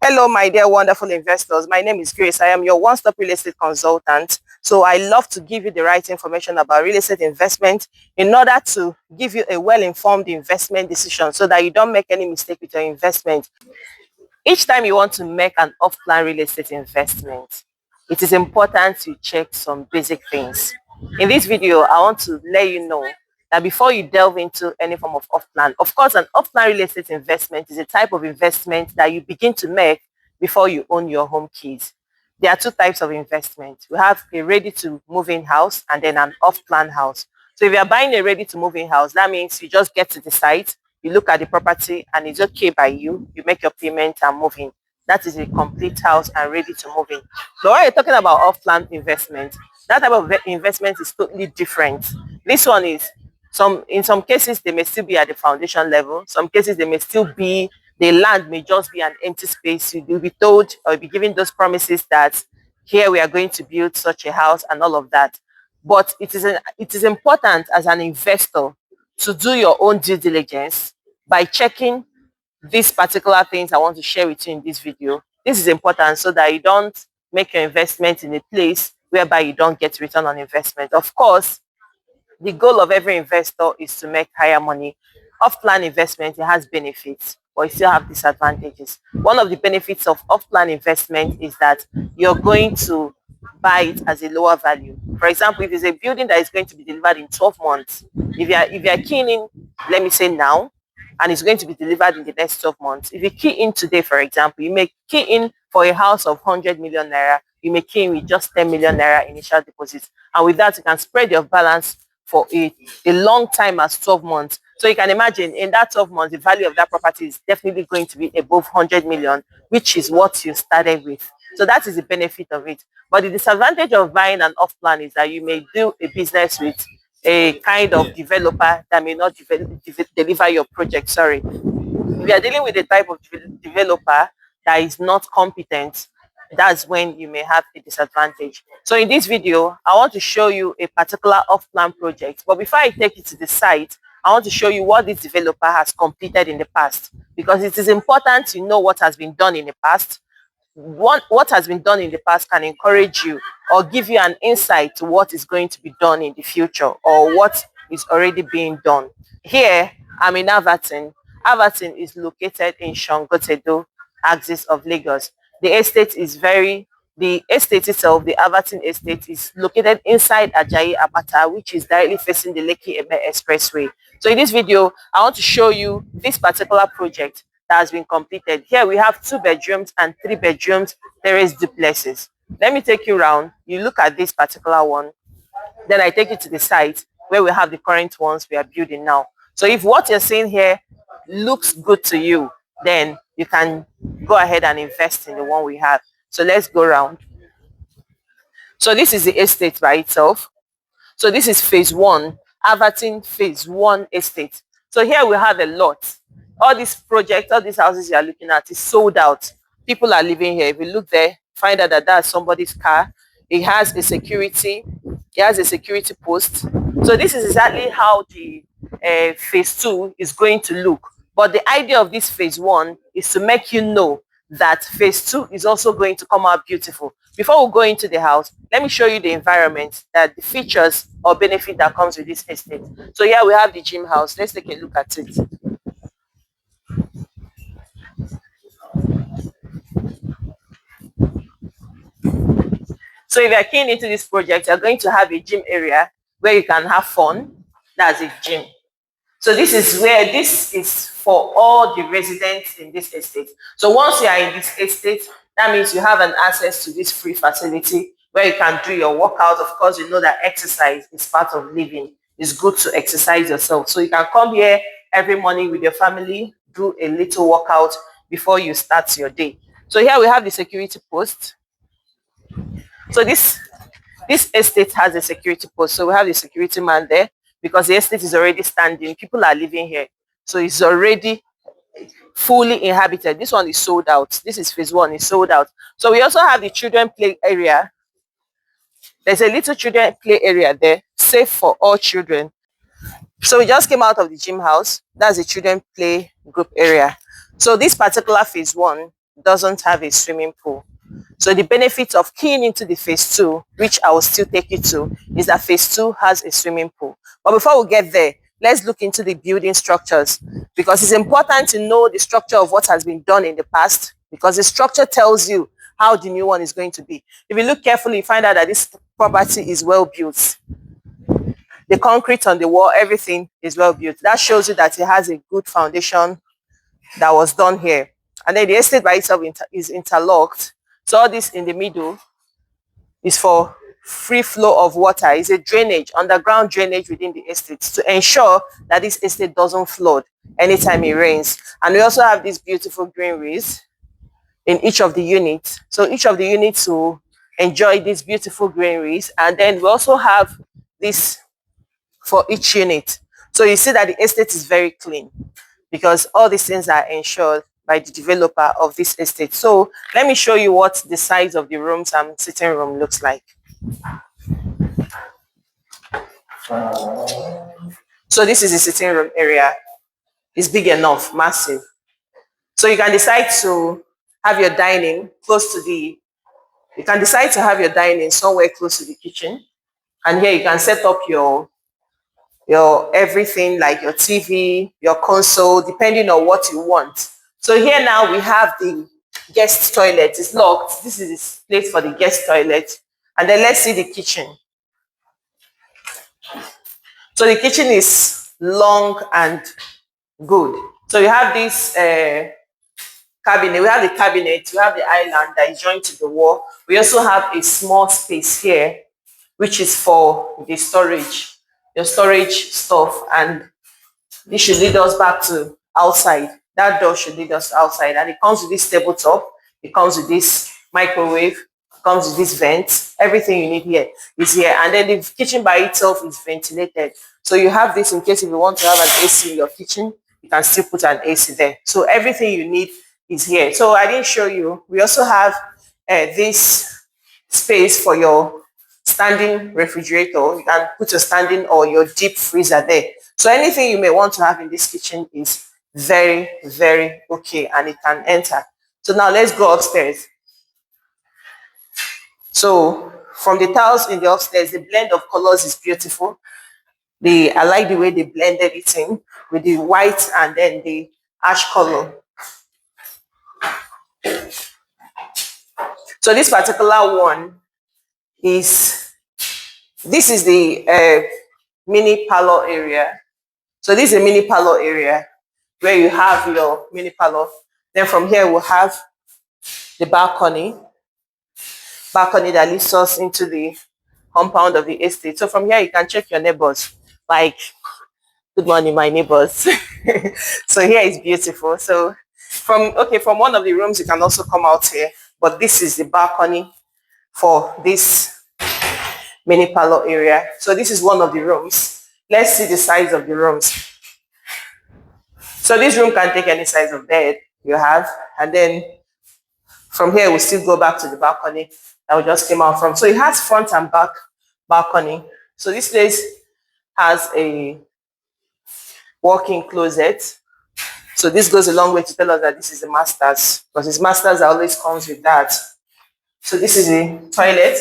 Hello, my dear wonderful investors. My name is Grace. I am your one-stop real estate consultant. So I love to give you the right information about real estate investment in order to give you a well-informed investment decision so that you don't make any mistake with your investment. Each time you want to make an off-plan real estate investment, it is important to check some basic things. In this video, I want to let you know that before you delve into any form of off-plan, of course, an off-plan real estate investment is a type of investment that you begin to make before you own your home keys. There are two types of investment. We have a ready-to-move-in house and then an off-plan house. So if you're buying a ready-to-move-in house, that means you just get to the site, you look at the property and it's okay by you, you make your payment and move in. That is a complete house and ready to move in. But when you're talking about off-plan investment, that type of investment is totally different. This one is, in some cases they may still be at the foundation level, some cases they may still be, the land may just be an empty space. You will be told or be given those promises that here we are going to build such a house and all of that. But it is important as an investor to do your own due diligence by checking these particular things I want to share with you in this video. This is important so that you don't make your investment in a place whereby you don't get return on investment. Of course, the goal of every investor is to make higher money. Off-plan investment, it has benefits, but it still have disadvantages. One of the benefits of off-plan investment is that you're going to buy it as a lower value. For example, if it's a building that is going to be delivered in 12 months, if you're keying in, let me say now, and it's going to be delivered in the next 12 months. If you key in today, for example, you may key in for a house of 100 million naira, you may key in with just 10 million naira initial deposits. And with that, you can spread your balance for a long time as 12 months. So you can imagine in that 12 months, the value of that property is definitely going to be above 100 million, which is what you started with. So that is the benefit of it. But the disadvantage of buying an off-plan is that you may do a business with a kind of developer that may not deliver your project. Sorry. If you are dealing with a type of developer that is not competent, that's when you may have a disadvantage. So in this video, I want to show you a particular off-plan project. But before I take you to the site, I want to show you what this developer has completed in the past, because it is important to know what has been done in the past. What has been done in the past can encourage you or give you an insight to what is going to be done in the future or what is already being done. Here, I'm in Alverton. Alverton is located in Sangotedo, axis of Lagos. The estate itself, the Alverton Estate, is located inside Ajayi Apata, which is directly facing the Lekki Ebe Expressway. So in this video, I want to show you this particular project that has been completed. Here we have 2 bedrooms and 3 bedrooms terrace duplexes. Let me take you around. You look at this particular one, then I take you to the site where we have the current ones we are building now. So if what you're seeing here looks good to you, then you can go ahead and invest in the one we have. So let's go around. So this is the estate by itself. So this is phase 1, Alverton phase 1 estate. So here we have a lot. All these projects, all these houses you are looking at is sold out. People are living here. If you look there, find out that that's somebody's car. It has a security post. So this is exactly how the phase 2 is going to look. But the idea of this phase 1 is to make you know that phase 2 is also going to come out beautiful. Before we go into the house, let me show you the environment, that the features or benefit that comes with this estate. So here we have the gym house. Let's take a look at it. So if you're keen into this project, you're going to have a gym area where you can have fun. That's a gym. So this is for all the residents in this estate. So once you are in this estate, that means you have an access to this free facility where you can do your workout. Of course, you know that exercise is part of living. It's good to exercise yourself. So you can come here every morning with your family, do a little workout before you start your day. So here we have the security post. So this estate has a security post. So we have the security man there because the estate is already standing. People are living here. So it's already fully inhabited. This one is sold out. This is phase 1, is sold out. So we also have the children play area. There's a little children play area there, safe for all children. So we just came out of the gym house. That's the children play group area. So this particular phase 1 doesn't have a swimming pool. So the benefit of keying into the phase 2, which I will still take you to, is that phase 2 has a swimming pool. But before we get there, let's look into the building structures, because it's important to know the structure of what has been done in the past, because the structure tells you how the new one is going to be. If you look carefully, you find out that this property is well built. The concrete on the wall, everything is well built. That shows you that it has a good foundation that was done here. And then the estate by itself is interlocked. So all this in the middle is for free flow of water. It's a drainage, underground drainage within the estate to ensure that this estate doesn't flood anytime it rains. And we also have these beautiful greeneries in each of the units. So each of the units will enjoy these beautiful greeneries. And then we also have this for each unit. So you see that the estate is very clean, because all these things are ensured by the developer of this estate. So let me show you what the size of the rooms and sitting room looks like. So this is the sitting room area. It's big enough, massive. So you can decide to have your dining close to you can decide to have your dining somewhere close to the kitchen. And here you can set up your everything, like your TV, your console, depending on what you want. So here now we have the guest toilet. It's locked. This is the place for the guest toilet. And then let's see the kitchen. So the kitchen is long and good. So you have this cabinet. We have the cabinet. We have the island that is joined to the wall. We also have a small space here, which is for the storage, your storage stuff. And this should lead us back to outside. That door should lead us outside. And it comes with this tabletop. It comes with this microwave. It comes with this vent. Everything you need here is here. And then the kitchen by itself is ventilated. So you have this in case if you want to have an AC in your kitchen, you can still put an AC there. So everything you need is here. So I didn't show you. We also have this space for your standing refrigerator. You can put your standing or your deep freezer there. So anything you may want to have in this kitchen is very, very okay, and it can enter. So now let's go upstairs. So from the tiles in the upstairs, the blend of colors is beautiful. I like the way they blended it in with the white and then the ash color. So this particular one this is the mini parlor area. So this is a mini parlor area where you have your mini parlor. Then from here we'll have the balcony that leads us into the compound of the estate. So from here you can check your neighbors, like, good morning my neighbors. So here is beautiful. So from one of the rooms you can also come out here, but this is the balcony for this mini parlor area. So this is one of the rooms. Let's see the size of the rooms. So this room can take any size of bed you have, and then from here we'll still go back to the balcony that we just came out from. So it has front and back balcony. So this place has a walk-in closet. So this goes a long way to tell us that this is the master's, because his master's always comes with that. So this is the toilet.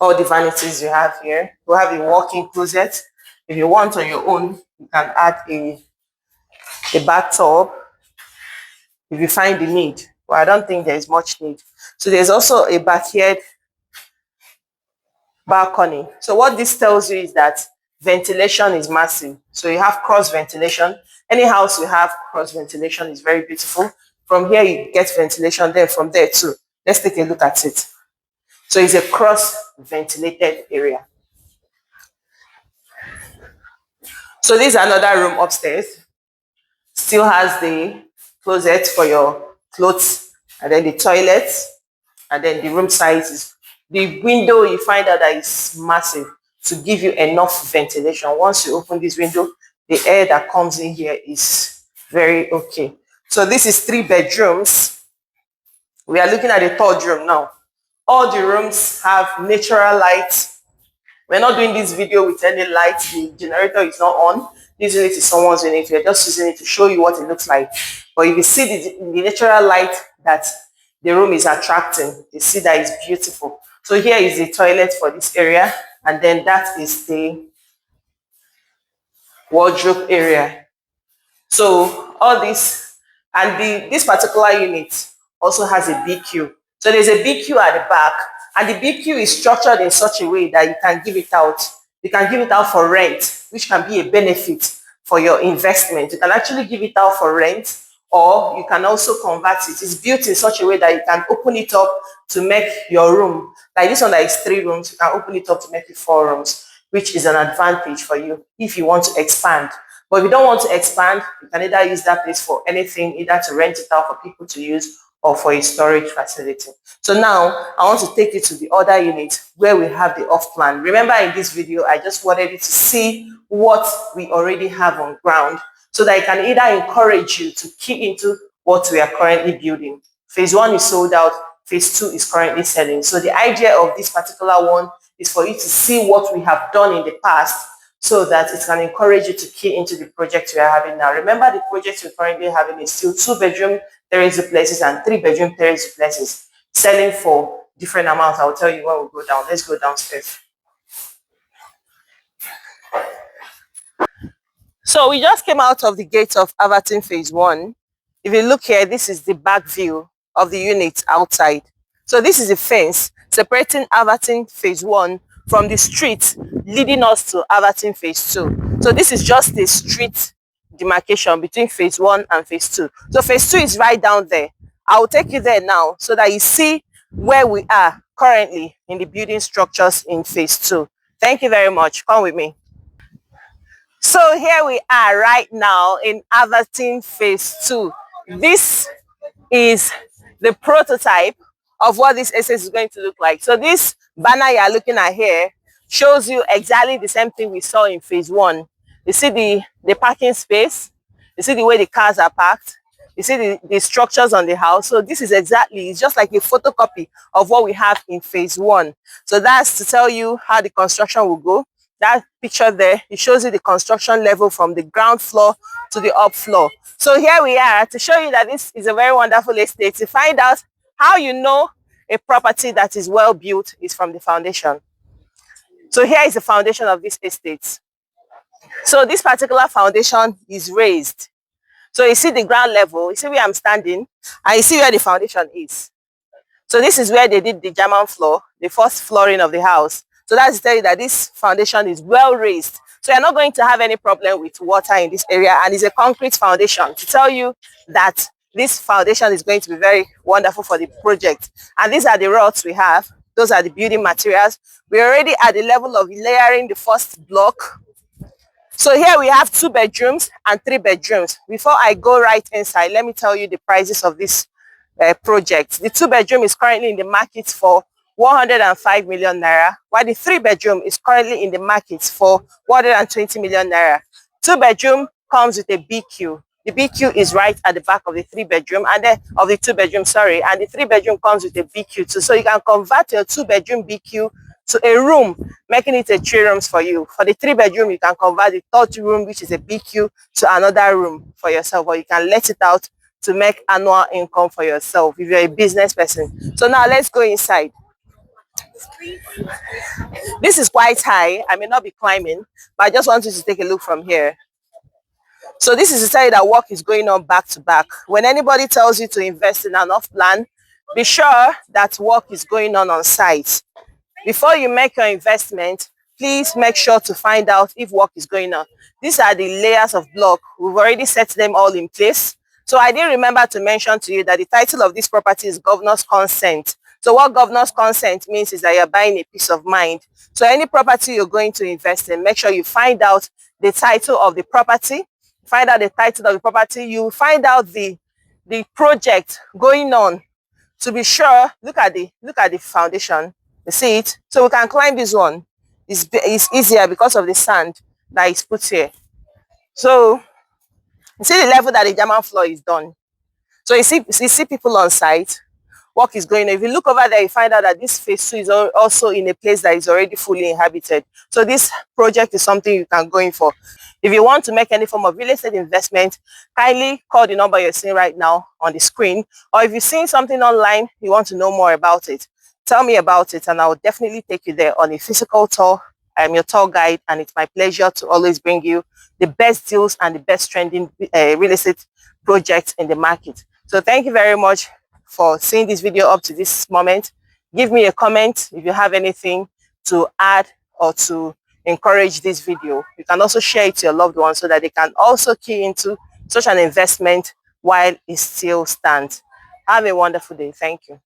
All the vanities you have here. We have a walk-in closet. If you want on your own, you can add a bathtub if you find the need. Well, I don't think there is much need. So there's also a backyard balcony. So what this tells you is that ventilation is massive. So you have cross ventilation. Any house you have cross ventilation is very beautiful. From here you get ventilation there, from there too. Let's take a look at it. So it's a cross ventilated area. So this is another room upstairs. Still has the closet for your clothes, and then the toilet, and then the room size is the window. You find out that it's massive to give you enough ventilation. Once you open this window, the air that comes in here is very okay. So this is 3 bedrooms. We are looking at the 3rd room now. All the rooms have natural light. We're not doing this video with any light. The generator is not on. using it to someone's unit. We're just using it to show you what it looks like. But if you see the natural light that the room is attracting, you see that it's beautiful. So here is the toilet for this area, and then that is the wardrobe area. So all this, and this particular unit also has a BQ. So there's a BQ at the back, and the BQ is structured in such a way that you can give it out. You can give it out for rent, which can be a benefit for your investment. You can actually give it out for rent, or you can also convert it. It's built in such a way that you can open it up to make your room. Like this one that is 3 rooms, you can open it up to make it 4 rooms, which is an advantage for you if you want to expand. But if you don't want to expand, you can either use that place for anything, either to rent it out for people to use or for a storage facility. So now I want to take you to the other unit where we have the off plan. Remember, in this video, I just wanted you to see what we already have on ground so that I can either encourage you to key into what we are currently building. Phase 1 is sold out. Phase 2 is currently selling. So the idea of this particular one is for you to see what we have done in the past so that it can encourage you to key into the project we are having now. Remember, the project we're currently having is still 2-bedroom terrace duplexes and 3-bedroom terrace duplexes, selling for different amounts. I'll tell you when we go down. Let's go downstairs. So we just came out of the gate of Alverton Phase 1. If you look here, this is the back view of the unit outside. So this is the fence separating Alverton Phase 1 from the street leading us to Alverton Phase 2. So this is just the street demarcation between Phase 1 and Phase 2. So Phase 2 is right down there. I will take you there now so that you see where we are currently in the building structures in Phase 2. Thank you very much. Come with me. So here we are right now in Alverton Phase 2. This is the prototype of what this estate is going to look like. So this banner you are looking at here shows you exactly the same thing we saw in Phase 1. You see the parking space, you see the way the cars are parked, you see the structures on the house. So this is exactly, it's just like a photocopy of what we have in Phase 1. So that's to tell you how the construction will go. That picture there, it shows you the construction level from the ground floor to the up floor. So here we are to show you that this is a very wonderful estate. To find out how you know a property that is well built is from the foundation. So here is the foundation of this estate. So this particular foundation is raised. So you see the ground level, you see where I'm standing, and you see where the foundation is. So this is where they did the German floor, the first flooring of the house. So that's to tell you that this foundation is well raised. So you're not going to have any problem with water in this area, and it's a concrete foundation to tell you that this foundation is going to be very wonderful for the project. And these are the rods we have. Those are the building materials. We're already at the level of layering the first block. So here we have 2 bedrooms and 3 bedrooms. Before I go right inside, let me tell you the prices of this project. The 2 bedroom is currently in the market for 105 million naira, while the 3 bedroom is currently in the market for 120 million naira. 2 bedroom comes with a BQ. The BQ is right at the back of the 3 bedroom and then of the 2 bedroom, sorry, and the 3 bedroom comes with a BQ too. So you can convert your 2 bedroom BQ to a room, making it a 3 rooms for you. For the 3 bedroom, you can convert the 3rd room, which is a BQ, to another room for yourself, or you can let it out to make annual income for yourself if you're a business person. So now let's go inside. This is quite high. I may not be climbing, but I just want you to take a look from here. So this is to tell you that work is going on back to back. When anybody tells you to invest in an off plan, be sure that work is going on site. Before you make your investment, please make sure to find out if work is going on. These are the layers of block. We've already set them all in place. So I did remember to mention to you that the title of this property is Governor's Consent. So what Governor's Consent means is that you're buying a peace of mind. So any property you're going to invest in, make sure you find out the title of the property. Find out the title of the property. You find out the project going on. To be sure, look at the foundation. You see it? So we can climb this one. It's easier because of the sand that is put here. So you see the level that the German floor is done. So you see people on site. work is going on. If you look over there, you find out that this phase 2 is also in a place that is already fully inhabited. So this project is something you can go in for. If you want to make any form of real estate investment, kindly call the number you're seeing right now on the screen. Or if you've seen something online, you want to know more about it, tell me about it and I will definitely take you there on a physical tour. I'm your tour guide, and it's my pleasure to always bring you the best deals and the best trending real estate projects in the market. So thank you very much for seeing this video up to this moment. Give me a comment if you have anything to add or to encourage this video. You can also share it to your loved ones so that they can also key into such an investment while it still stands. Have a wonderful day. Thank you.